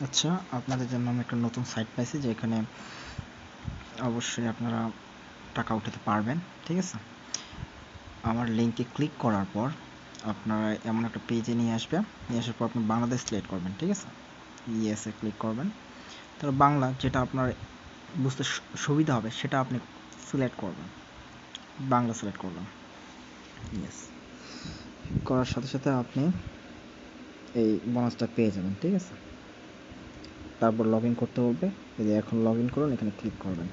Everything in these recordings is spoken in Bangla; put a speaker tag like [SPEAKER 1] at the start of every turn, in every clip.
[SPEAKER 1] আচ্ছা, আপনাদের জন্য আমি একটা নতুন সাইট পাইছি যেখানে অবশ্যই আপনারা টাকা উঠাতে পারবেন। ঠিক আছে, আমার লিঙ্কে ক্লিক করার পর আপনারা এমন একটা পেজে নিয়ে আসবে। নিয়ে আসার পর আপনি বাংলাদেশ সিলেক্ট করবেন। ঠিক আছে, ইয়েসে ক্লিক করবেন। তাহলে বাংলা যেটা আপনার বুঝতে সুবিধা হবে সেটা আপনি সিলেক্ট করবেন। বাংলা সিলেক্ট করলাম, ইয়েস করার সাথে সাথে আপনি এই বোনাসটা পেয়ে যাবেন। ঠিক আছে, তারপর লগ ইন করতে বলবে। এই যে এখন লগ ইন করুন, এখানে ক্লিক করবেন।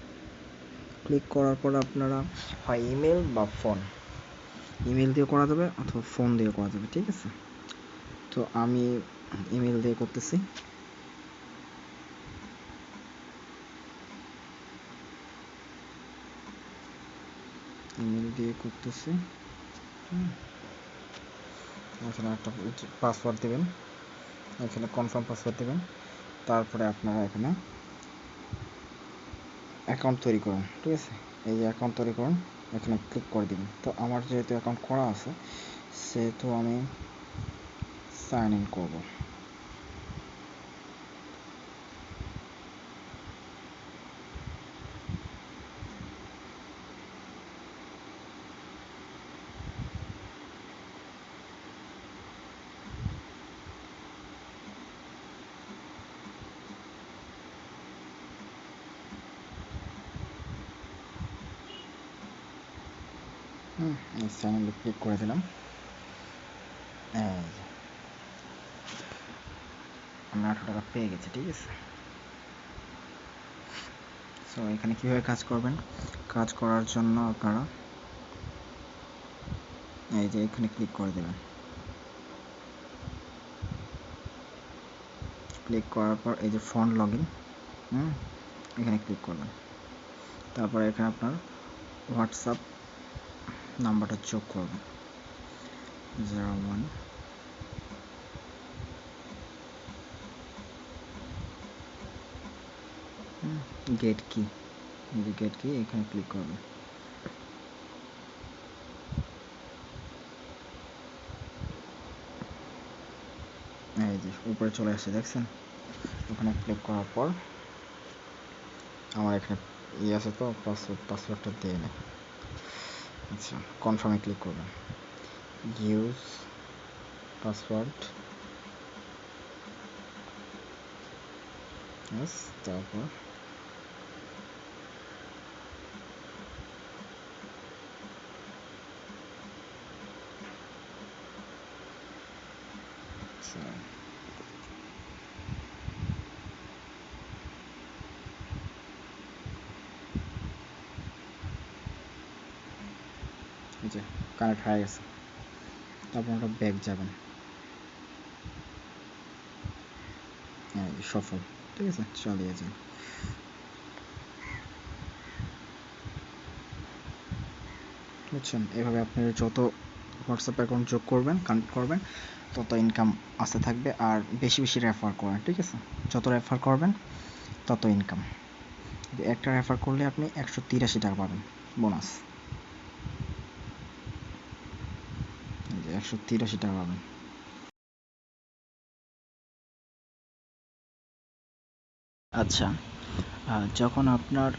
[SPEAKER 1] ক্লিক করার পর আপনারা হয় ইমেল বা ফোন, ইমেল দিয়ে করা যাবে অথবা ফোন দিয়ে করা যাবে। ঠিক আছে, তো আমি ইমেল দিয়ে করতেছি। ইমেল দিয়ে করতেছি। এখানে একটা পাসওয়ার্ড দেবেন, এখানে কনফার্ম পাসওয়ার্ড দেবেন। তারপরে আপনারা এখানে অ্যাকাউন্ট তৈরি করুন। ঠিক আছে, এই যে অ্যাকাউন্ট তৈরি করুন, এখানে ক্লিক করে দিবেন। তো আমার যেহেতু অ্যাকাউন্ট করা আছে সেহেতু আমি সাইন ইন করবো। সাইন ইন ক্লিক করে দিলাম। আমি 8 টাকা পেয়ে গেছি। ঠিক আছে, সো এখানে কীভাবে কাজ করবেন, কাজ করার জন্য আপনারা এই যে এখানে ক্লিক করে দেবেন। ক্লিক করার পর এই যে ফোন লগ ইন, এখানে ক্লিক করবেন। তারপরে এখানে আপনার হোয়াটসঅ্যাপ নাম্বারটা যোগ করবেন, 01 গেট কি, এই যে গেট কি, এখানে ক্লিক করবেন। এই যে উপরে চলে আসছে, দেখছেন? ওখানে ক্লিক করার পর আমার এখানে আছে তো পাসওয়ার্ডটা দিয়ে নেই। আচ্ছা, কনফার্মে ক্লিক করবেন। ইউজ পাসওয়ার্ড, তারপর এই যে কানেক্ট হয়ে গেছে। তারপর ওটা ব্যাক যাবেন, সফল। ঠিক আছে, চালিয়ে যান। বুঝছেন? এভাবে আপনি যত হোয়াটসঅ্যাপ অ্যাকাউন্ট যোগ করবেন, কানেক্ট করবেন, তত ইনকাম আসতে থাকবে। আর বেশি বেশি রেফার করেন। ঠিক আছে, যত রেফার করবেন তত ইনকাম। একটা রেফার করলে আপনি 183 টাকা পাবেন বোনাস, 183 টাকা পাবেন। আচ্ছা, যখন আপনার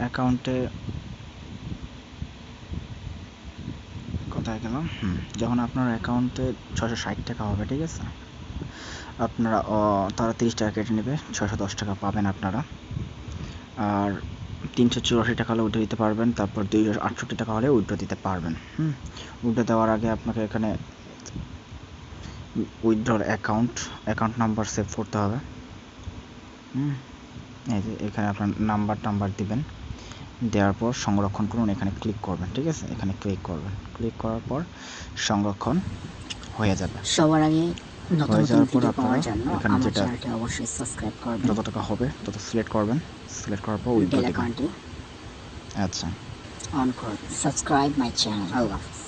[SPEAKER 1] অ্যাকাউন্টে কোথায় গেল, যখন আপনার অ্যাকাউন্টে 660 টাকা হবে, ঠিক আছে, আপনারা তারা 30 টাকা কেটে নেবে, 610 টাকা পাবেন আপনারা। আর 384 টাকা হলে উঠে দিতে পারবেন। তারপর 268 টাকা হলে উইথড্র দিতে পারবেন। উইথড্র দেওয়ার আগে আপনাকে এখানে উইথড্রর অ্যাকাউন্ট নাম্বার সেভ করতে হবে। এই যে এখানে আপনার নাম্বার দিবেন, দেওয়ার পর সংরক্ষণ করুন, এখানে ক্লিক করবেন। ঠিক আছে, এখানে ক্লিক করবেন। ক্লিক করার পর সংরক্ষণ হয়ে যাবে।
[SPEAKER 2] সবার আগে
[SPEAKER 1] হয়ে যাওয়ার পর আপনারা এখানে যেটা
[SPEAKER 2] অবশ্যই সাবস্ক্রাইব করবেন,
[SPEAKER 1] যত টাকা হবে তত সিলেক্ট করবেন। সিলেক্ট করার পর উইথড্র দিবেন। আচ্ছা,
[SPEAKER 2] অন করবেন। Subscribe my channel. আল্লাহ হাফেজ।